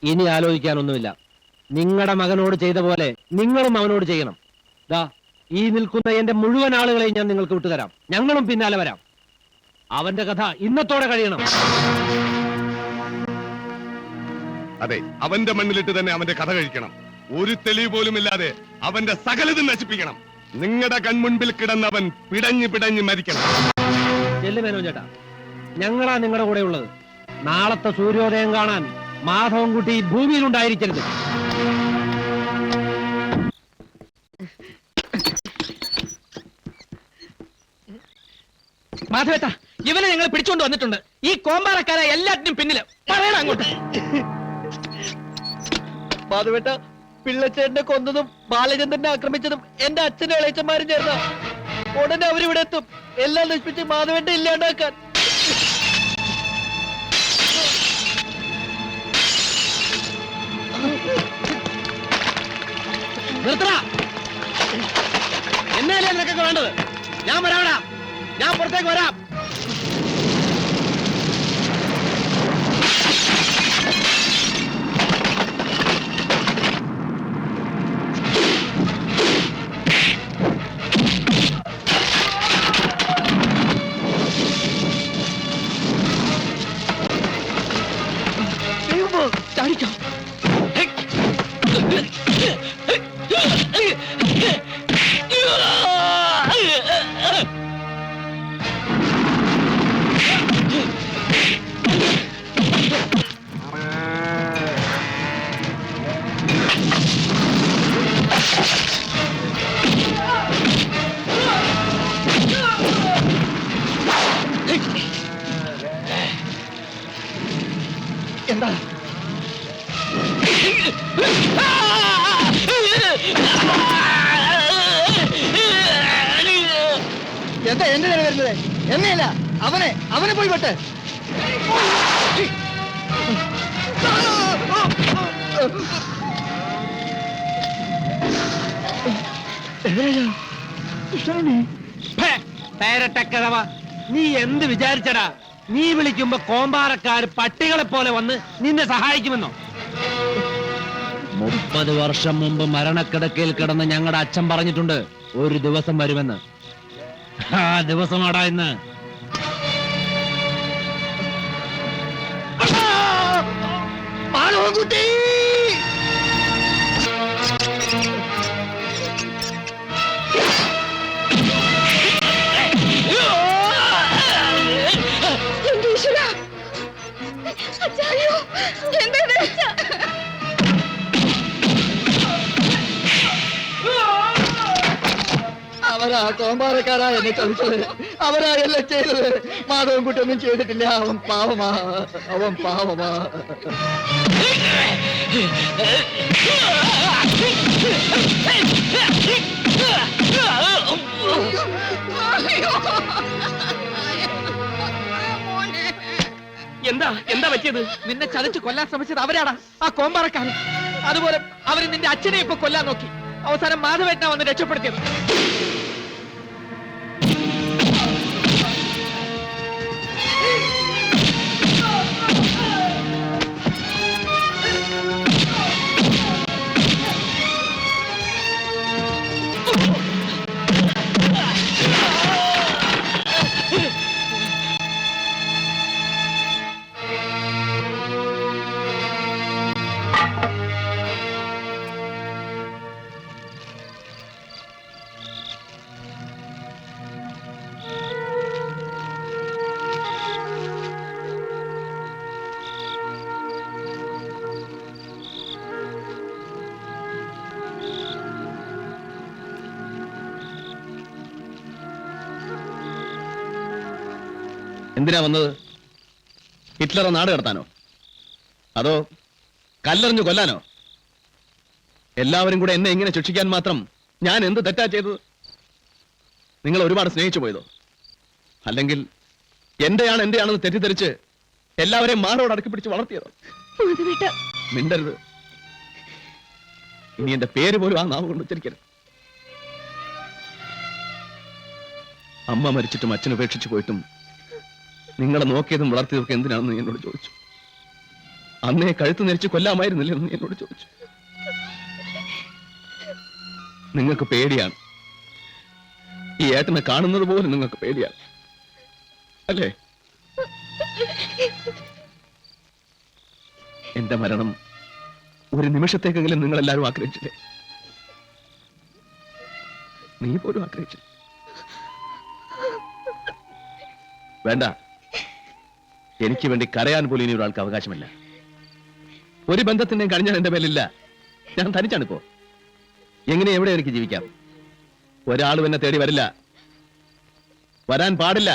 ഇനി ആലോചിക്കാനൊന്നുമില്ല. നിങ്ങളുടെ മകനോട് ചെയ്ത പോലെ നിങ്ങളും അവനോട് ചെയ്യണം. ദാ ഈ നിൽക്കുന്ന എന്റെ മുഴുവൻ ആളുകളെയും ഞാൻ നിങ്ങൾക്ക് വിട്ടുതരാം. ഞങ്ങളും പിന്നാലെ വരാം. അവന്റെ കഥ ഇന്നത്തോടെ കഴിയണം. അതെ, അവന്റെ മണ്ണിലിട്ട് തന്നെ അവന്റെ കഥ കഴിക്കണം. ഒരു തെളിവ് പോലും ഇല്ലാതെ അവന്റെ സകലതും നശിപ്പിക്കണം. നിങ്ങളുടെ കൺമുൻപിൽ കിടന്നവൻ പിടഞ്ഞു പിടഞ്ഞു മരിക്കണം. ചെല്ലുമേനോ ചേട്ടാ, ഞങ്ങളാ നിങ്ങളുടെ കൂടെ ഉള്ളത്. നാളത്തെ സൂര്യോദയം കാണാൻ മാധവൻകുട്ടി ഭൂമിയിലുണ്ടായിരിക്കരുത്. മാധവേട്ട, ഇവനെ ഞങ്ങൾ പിടിച്ചോണ്ട് വന്നിട്ടുണ്ട്. ഈ കോമ്പാറക്കാരെ എല്ലാറ്റിനും പിന്നില് പറയണം അങ്ങോട്ട്. മാധവേട്ട, പിള്ളച്ചേട്ടനെ കൊന്നതും ബാലചന്ദ്രനെ ആക്രമിച്ചതും എന്റെ അച്ഛനും ഇളയച്ചന്മാരും ചേർന്ന. ഉടനെ അവരിവിടെ എത്തും, എല്ലാം നശിപ്പിച്ച് മാധവേട്ട ഇല്ലാണ്ടാക്കാൻ. എന്നല്ലേ നിനക്കൊക്കെ വേണ്ടത്? ഞാൻ വരാവിടാ, ഞാൻ പുറത്തേക്ക് വരാം. ചാടിക്കോ. എന്താ എന്താ എന്റെ നേരെ വരുന്നത്? എന്നെയല്ല, അവനെ പോയി പെട്ട്. നീ എന്ത് വിചാരിച്ചടാ? നീ വിളിക്കുമ്പോ കോമ്പാറക്കാര് പട്ടികളെ പോലെ വന്ന് നിന്നെ സഹായിക്കുമെന്നോ? 30 വർഷം മുമ്പ് മരണക്കിടക്കയിൽ കിടന്ന് ഞങ്ങളുടെ അച്ഛൻ പറഞ്ഞിട്ടുണ്ട്, ഒരു ദിവസം വരുമെന്ന്. ആ ദിവസമാടാ ഇന്ന്. കുട്ടി, അവരാ കോമ്പാറക്കാരാ എന്നെ കളിച്ചത്, അവരാ എല്ലാം ചെയ്തത്. മാധവൻകുട്ടി ഒന്നും ചെയ്തിട്ടില്ല. അവൻ പാവമാ. എന്താ പറ്റിയത്? നിന്നെ ചതച്ച് കൊല്ലാൻ ശ്രമിച്ചത് അവരാടാ, ആ കോമ്പാറക്കാരൻ. അതുപോലെ അവര് നിന്റെ അച്ഛനെ ഇപ്പൊ കൊല്ലാൻ നോക്കി. അവസാനം മാധവേട്ടനാ വന്ന് രക്ഷപ്പെടുത്തിയത്. എന്തിനാ വന്നത്? ഹിറ്റ്ലറെ നാട് കടത്താനോ? അതോ കല്ലെറിഞ്ഞു കൊല്ലാനോ? എല്ലാവരും കൂടെ എന്നെ ഇങ്ങനെ ശിക്ഷിക്കാൻ മാത്രം ഞാൻ എന്ത് തെറ്റാ ചെയ്തത്? നിങ്ങൾ ഒരുപാട് സ്നേഹിച്ചു പോയതോ? അല്ലെങ്കിൽ എന്റെയാണെന്ന് തെറ്റിദ്ധരിച്ച് എല്ലാവരെയും മാറോട് അടക്കി പിടിച്ച് വളർത്തിയതോ? മിണ്ടരുത്. ഇനി എന്റെ പേര് പോലും ആ നാവ് കൊണ്ട് ഉച്ചരിക്കരുത്. അമ്മ മരിച്ചിട്ടും അച്ഛൻ ഉപേക്ഷിച്ചു പോയിട്ടും നിങ്ങളെ നോക്കിയതും വളർത്തിയതൊക്കെ എന്തിനാണെന്ന് എന്നോട് ചോദിച്ചു. അന്നേ കഴുത്ത് നെരിച്ച് കൊല്ലാമായിരുന്നില്ലേ എന്ന് നീ എന്നോട് ചോദിച്ചു. നിങ്ങൾക്ക് പേടിയാണ്. ഈ ഏട്ടനെ കാണുന്നത് പോലും നിങ്ങൾക്ക് പേടിയാണ് അല്ലേ? എന്റെ മരണം ഒരു നിമിഷത്തേക്കെങ്കിലും നിങ്ങൾ എല്ലാവരും ആഗ്രഹിച്ചില്ലേ? നീ പോലും ആഗ്രഹിച്ചു. വേണ്ട, എനിക്ക് വേണ്ടി കരയാൻ പോലും ഇനി ഒരാൾക്ക് അവകാശമില്ല. ഒരു ബന്ധത്തിന്റെയും കഴിഞ്ഞാൽ എന്റെ മേലില്ല. ഞാൻ തനിച്ചാണിപ്പോ. എങ്ങനെ എവിടെ എനിക്ക് ജീവിക്കാം? ഒരാളും എന്നെ തേടി വരില്ല, വരാൻ പാടില്ല.